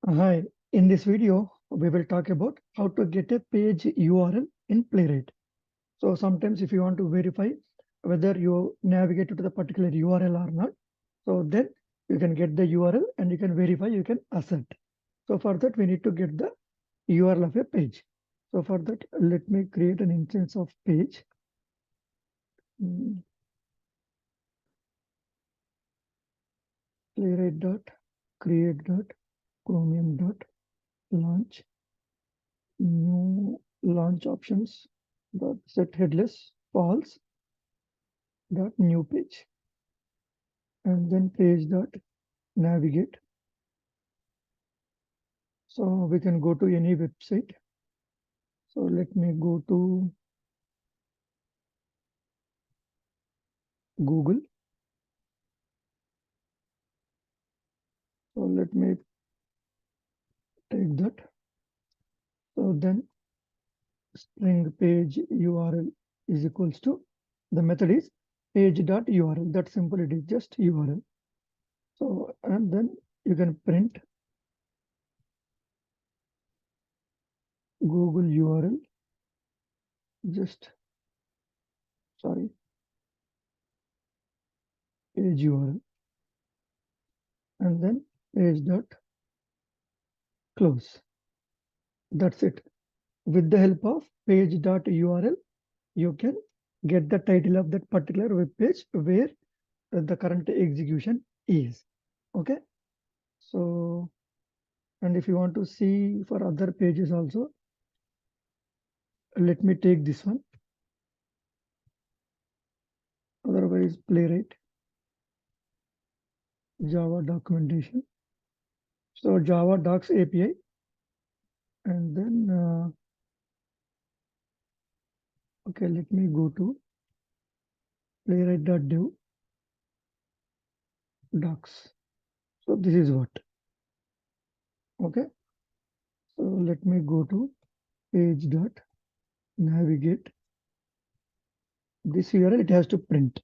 Hi, in this video, we will talk about how to get a page URL in Playwright. So sometimes if you want to verify whether you navigate to the particular URL or not, so then you can get the URL and you can verify, you can assert. So for that, we need to get the URL of a page. So for that, let me create an instance of page. Playwright.create.chromium.launch new launch options dot set headless false dot new page, and then page dot navigate. So we can go to any website. So let me go to Google. So let me take that. So then string page URL is equals to, the method is page.url. That simple, it is just URL. So, and then you can print Google URL, just, sorry, page URL, and then page dot close. That's it. With the help of page.url, you can get the title of that particular web page where the current execution is. Okay. So, and if you want to see for other pages also, let me take this one. Otherwise, Playwright, Java documentation. So Java Docs API, and then okay, let me go to playwright.dev docs. So this is what. Okay. So let me go to page dot navigate. This URL, it has to print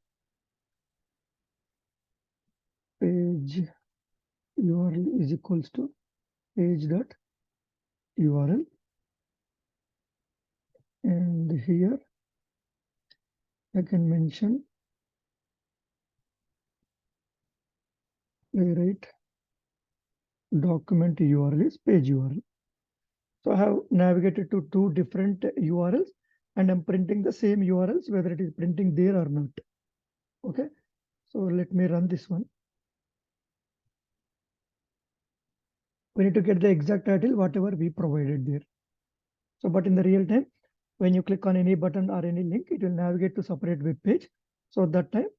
page URL is equals to page dot URL, and here I can mention Playwright document URL is page URL. So I have navigated to two different URLs and I'm printing the same URLs, whether it is printing there or not. Okay, so let me run this one. We need to get the exact title, whatever we provided there. So, but in the real time, when you click on any button or any link, it will navigate to separate web page. So that time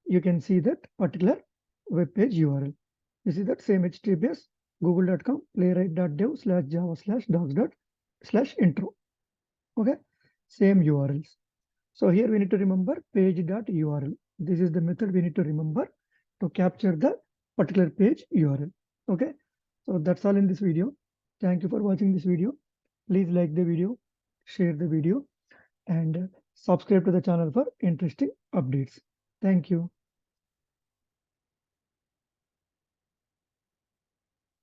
you can see that particular web page URL. This is that same HTTPS google.com playwright.dev/java/docs./intro. Okay, same URLs. So here we need to remember page.url. This is the method we need to remember to capture the particular page URL. Okay, so that's all in this video. Thank you for watching this video. Please like the video, share the video, and subscribe to the channel for interesting updates. Thank you.